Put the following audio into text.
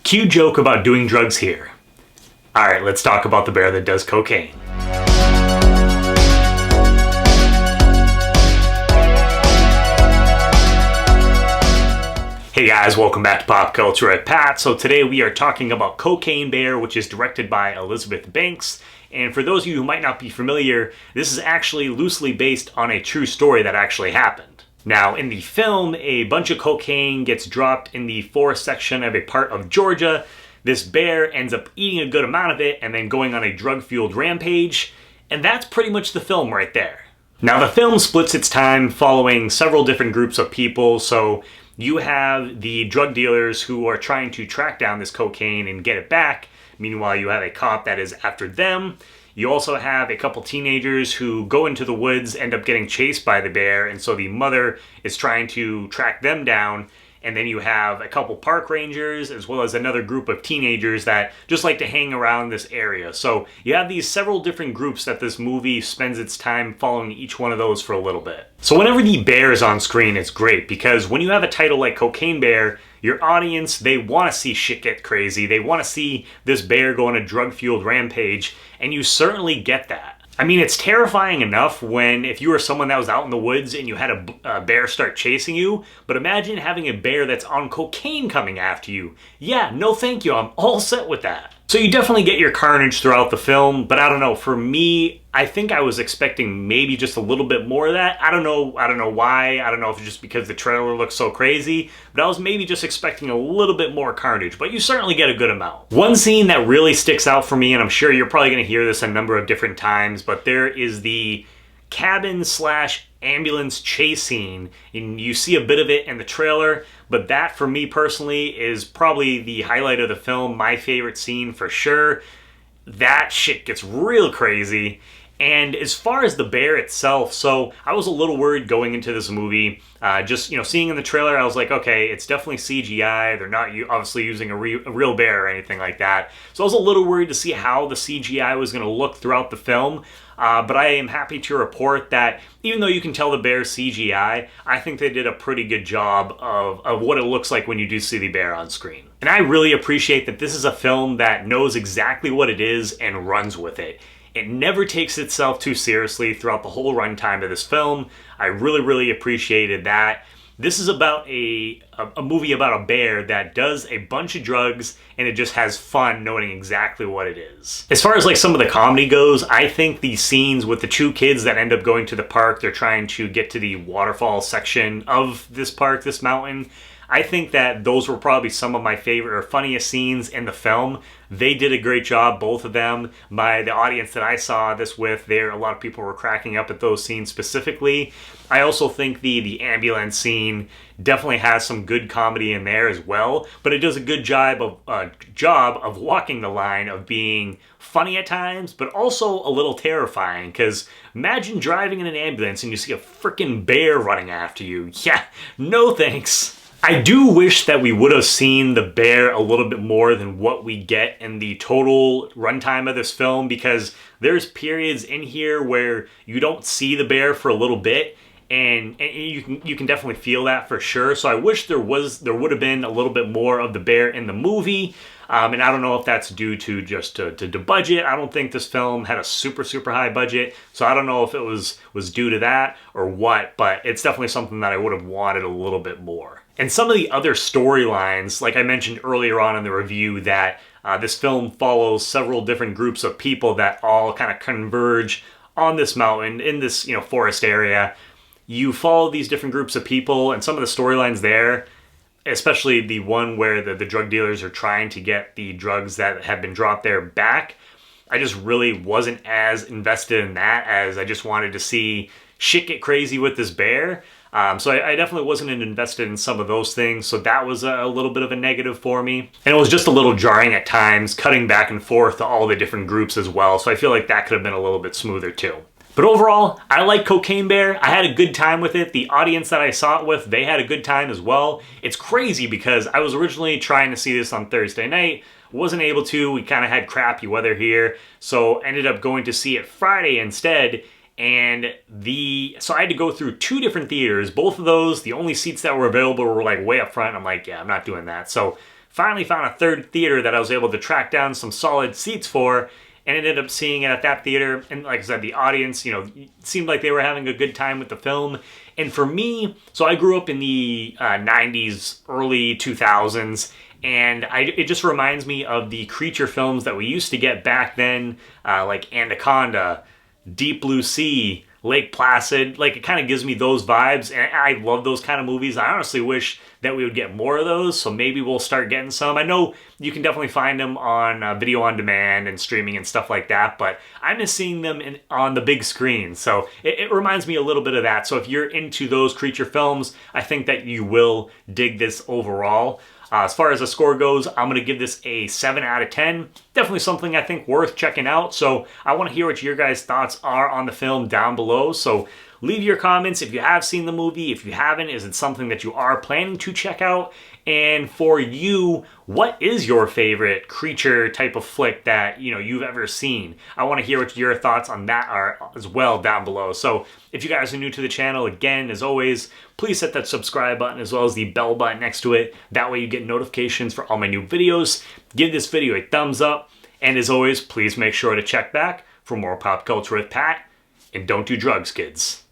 Cue joke about doing drugs here. Alright, let's talk about the bear that does cocaine. Hey guys, welcome back to Pop Culture at Pat. So today we are talking about Cocaine Bear, which is directed by Elizabeth Banks. And for those of you who might not be familiar, this is actually loosely based on a true story that actually happened. Now, in the film, a bunch of cocaine gets dropped in the forest section of a part of Georgia. This bear ends up eating a good amount of it and then going on a drug-fueled rampage. And that's pretty much the film right there. Now, the film splits its time following several different groups of people. So you have the drug dealers who are trying to track down this cocaine and get it back. Meanwhile, you have a cop that is after them. You also have a couple teenagers who go into the woods, end up getting chased by the bear, and so the mother is trying to track them down. And then you have a couple park rangers as well as another group of teenagers that just like to hang around this area. So you have these several different groups that this movie spends its time following each one of those for a little bit. So whenever the bear is on screen, it's great because when you have a title like Cocaine Bear, your audience, they want to see shit get crazy. They want to see this bear go on a drug-fueled rampage, and you certainly get that. I mean, it's terrifying enough if you were someone that was out in the woods and you had a bear start chasing you, but imagine having a bear that's on cocaine coming after you. Yeah, no thank you, I'm all set with that. So you definitely get your carnage throughout the film, but I don't know, for me, I think I was expecting maybe just a little bit more of that. I don't know why, I don't know if it's just because the trailer looks so crazy, but I was maybe just expecting a little bit more carnage, but you certainly get a good amount. One scene that really sticks out for me, and I'm sure you're probably going to hear this a number of different times, but there is the cabin/ambulance chase scene, and you see a bit of it in the trailer, but that for me personally is probably the highlight of the film, my favorite scene for sure. That shit gets real crazy. And as far as the bear itself, so I was a little worried going into this movie. Just, seeing in the trailer, I was like, okay, it's definitely CGI. They're not obviously using a real bear or anything like that. So I was a little worried to see how the CGI was going to look throughout the film. But I am happy to report that even though you can tell the bear's CGI, I think they did a pretty good job of what it looks like when you do see the bear on screen. And I really appreciate that this is a film that knows exactly what it is and runs with it. It never takes itself too seriously throughout the whole runtime of this film. I really, really appreciated that. This is about a movie about a bear that does a bunch of drugs and it just has fun knowing exactly what it is. As far as like some of the comedy goes, I think the scenes with the two kids that end up going to the park, they're trying to get to the waterfall section of this park, this mountain. I think that those were probably some of my favorite or funniest scenes in the film. They did a great job, both of them. By the audience that I saw this with, a lot of people were cracking up at those scenes specifically. I also think the ambulance scene definitely has some good comedy in there as well, but it does a good job of walking the line of being funny at times, but also a little terrifying, because imagine driving in an ambulance and you see a freaking bear running after you. Yeah, no thanks. I do wish that we would have seen the bear a little bit more than what we get in the total runtime of this film, because there's periods in here where you don't see the bear for a little bit, and you can definitely feel that for sure. So I wish there would have been a little bit more of the bear in the movie. And I don't know if that's due to just to budget. I don't think this film had a super high budget, so I don't know if it was due to that or what, but it's definitely something that I would have wanted a little bit more. And some of the other storylines, like I mentioned earlier on in the review, that this film follows several different groups of people that all kind of converge on this mountain in this forest area. You follow these different groups of people, and some of the storylines there, especially the one where the drug dealers are trying to get the drugs that have been dropped there back, I just really wasn't as invested in that as I just wanted to see shit get crazy with this bear. So I definitely wasn't invested in some of those things, so that was a little bit of a negative for me. And it was just a little jarring at times, cutting back and forth to all the different groups as well, so I feel like that could have been a little bit smoother too. But overall, I like Cocaine Bear. I had a good time with it. The audience that I saw it with, they had a good time as well. It's crazy because I was originally trying to see this on Thursday night, wasn't able to. We kind of had crappy weather here, so ended up going to see it Friday instead. And so I had to go through two different theaters. Both of those, the only seats that were available were like way up front. I'm like, yeah, I'm not doing that. So finally found a third theater that I was able to track down some solid seats for, and ended up seeing it at that theater. And like I said, the audience, seemed like they were having a good time with the film. And for me, so I grew up in the 90s, early 2000s, and it just reminds me of the creature films that we used to get back then, like Anaconda, Deep Blue Sea, Lake Placid. Like, it kind of gives me those vibes, and I love those kind of movies. I honestly wish that we would get more of those, so maybe we'll start getting some. I know you can definitely find them on video on demand and streaming and stuff like that, but I miss seeing them on the big screen, so it reminds me a little bit of that. So if you're into those creature films, I think that you will dig this overall. As far as the score goes, I'm going to give this a 7 out of 10. Definitely something I think worth checking out. So I want to hear what your guys' thoughts are on the film down below. So leave your comments if you have seen the movie. If you haven't, is it something that you are planning to check out? And for you, what is your favorite creature type of flick that you've ever seen? I want to hear what your thoughts on that are as well down below. So if you guys are new to the channel, again, as always, please hit that subscribe button as well as the bell button next to it. That way you get notifications for all my new videos. Give this video a thumbs up. And as always, please make sure to check back for more Pop Culture with Pat. And don't do drugs, kids.